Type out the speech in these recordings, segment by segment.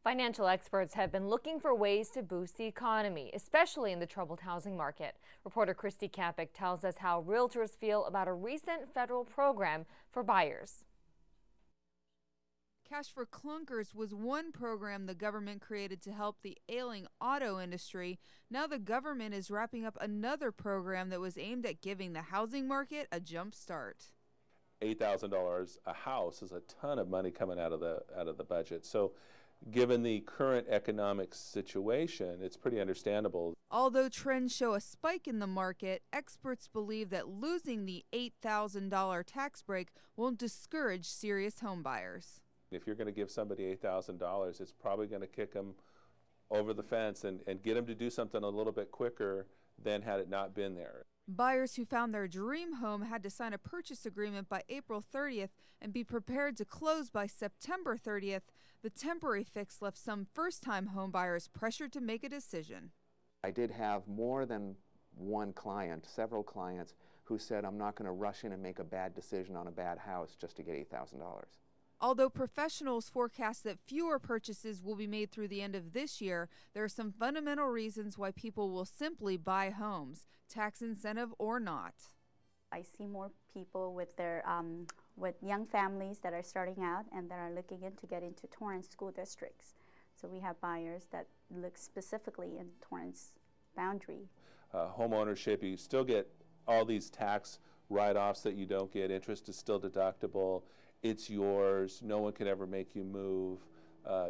Financial experts have been looking for ways to boost the economy, especially in the troubled housing market. Reporter CitiCABLE tells us how realtors feel about a recent federal program for buyers. Cash for Clunkers was one program the government created to help the ailing auto industry. Now the government is wrapping up another program that was aimed at giving the housing market a jump start. $8,000 a house is a ton of money coming out of the budget. So given the current economic situation, it's pretty understandable. Although trends show a spike in the market, experts believe that losing the $8,000 tax break won't discourage serious home buyers. If you're going to give somebody $8,000, it's probably going to kick them over the fence and get them to do something a little bit quicker than had it not been there. Buyers who found their dream home had to sign a purchase agreement by April 30th and be prepared to close by September 30th. The temporary fix left some first-time home buyers pressured to make a decision. I did have more than one client, several clients, who said, I'm not going to rush in and make a bad decision on a bad house just to get $8,000. Although professionals forecast that fewer purchases will be made through the end of this year, there are some fundamental reasons why people will simply buy homes, tax incentive or not. I see more people with their with young families that are starting out and that are looking to get into Torrance school districts. So we have buyers that look specifically in Torrance boundary. Home ownership, you still get all these tax write-offs that you don't get. Interest is still deductible. It's yours. No one can ever make you move.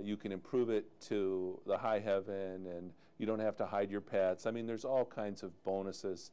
You can improve it to the high heaven, and you don't have to hide your pets. I mean, there's all kinds of bonuses.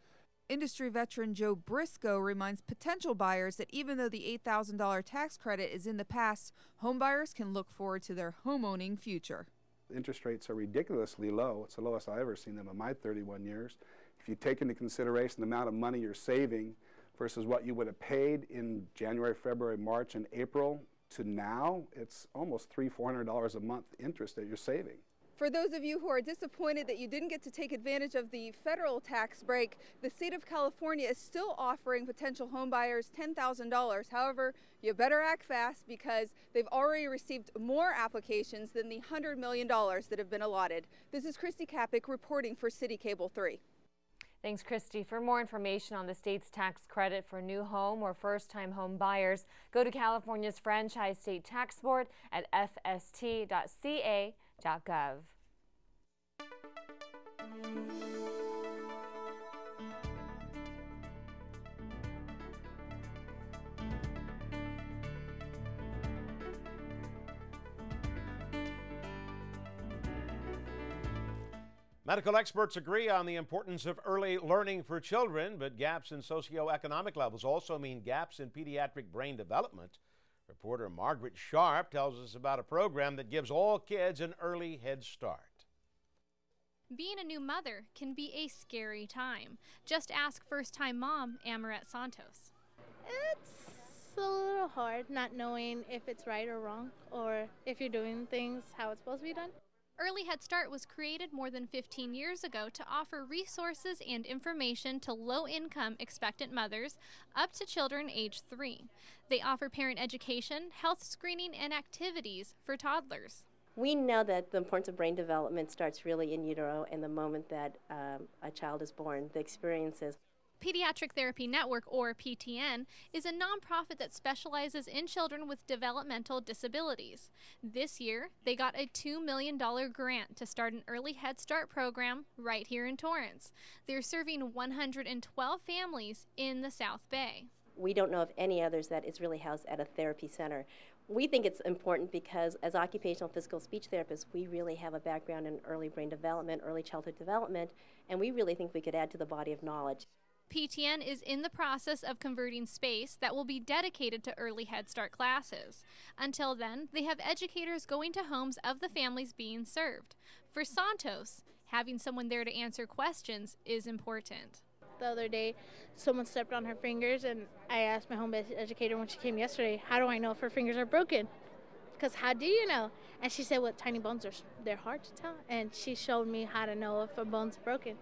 Industry veteran Joe Briscoe reminds potential buyers that even though the $8,000 tax credit is in the past, home buyers can look forward to their home-owning future. Interest rates are ridiculously low. It's the lowest I've ever seen them in my 31 years. If you take into consideration the amount of money you're saving versus what you would have paid in January, February, March, and April to now, it's almost $300–400 a month interest that you're saving. For those of you who are disappointed that you didn't get to take advantage of the federal tax break, the state of California is still offering potential home buyers $10,000. However, you better act fast because they've already received more applications than the $100 million that have been allotted. This is CitiCABLE reporting for CitiCABLE 3. Thanks, Christy. For more information on the state's tax credit for new home or first-time home buyers, go to California's Franchise State Tax Board at fst.ca.gov. Medical experts agree on the importance of early learning for children, but gaps in socioeconomic levels also mean gaps in pediatric brain development. Reporter Margaret Sharp tells us about a program that gives all kids an early head start. Being a new mother can be a scary time. Just ask first-time mom Amaret Santos. It's a little hard not knowing if it's right or wrong, or if you're doing things how it's supposed to be done. Early Head Start was created more than 15 years ago to offer resources and information to low-income expectant mothers up to children age 3. They offer parent education, health screening, and activities for toddlers. We know that the importance of brain development starts really in utero, and the moment that a child is born, the experiences. Pediatric Therapy Network, or PTN, is a nonprofit that specializes in children with developmental disabilities. This year, they got a $2 million grant to start an early Head Start program right here in Torrance. They're serving 112 families in the South Bay. We don't know of any others that is really housed at a therapy center. We think it's important because as occupational physical speech therapists, we really have a background in early brain development, early childhood development, and we really think we could add to the body of knowledge. PTN is in the process of converting space that will be dedicated to early Head Start classes. Until then, they have educators going to homes of the families being served. For Santos, having someone there to answer questions is important. The other day, someone stepped on her fingers, and I asked my home educator when she came yesterday, how do I know if her fingers are broken? Because how do you know? And she said, well, tiny bones, they're hard to tell. And she showed me how to know if a bone's broken.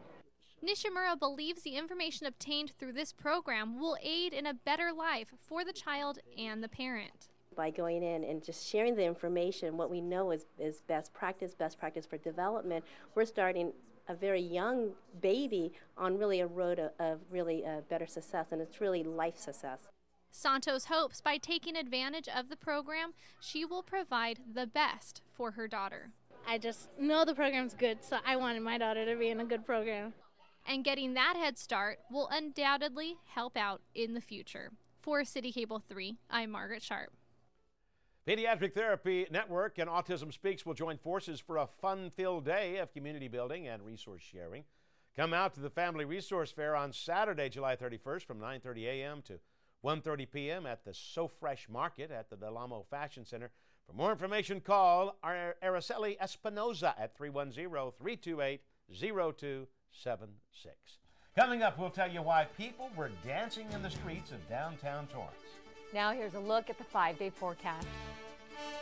Nishimura believes the information obtained through this program will aid in a better life for the child and the parent. By going in and just sharing the information, what we know is best practice for development, we're starting a very young baby on really a road of really better success, and it's really life success. Santos hopes by taking advantage of the program, she will provide the best for her daughter. I just know the program's good, so I wanted my daughter to be in a good program. And getting that head start will undoubtedly help out in the future. For CitiCABLE 3, I'm Margaret Sharp. Pediatric Therapy Network and Autism Speaks will join forces for a fun-filled day of community building and resource sharing. Come out to the Family Resource Fair on Saturday, July 31st from 9:30 a.m. to 1:30 p.m. at the So Fresh Market at the Del Amo Fashion Center. For more information, call Araceli Espinoza at 310-328-0276. Coming up, we'll tell you why people were dancing in the streets of downtown Torrance. Now here's a look at the 5-day forecast.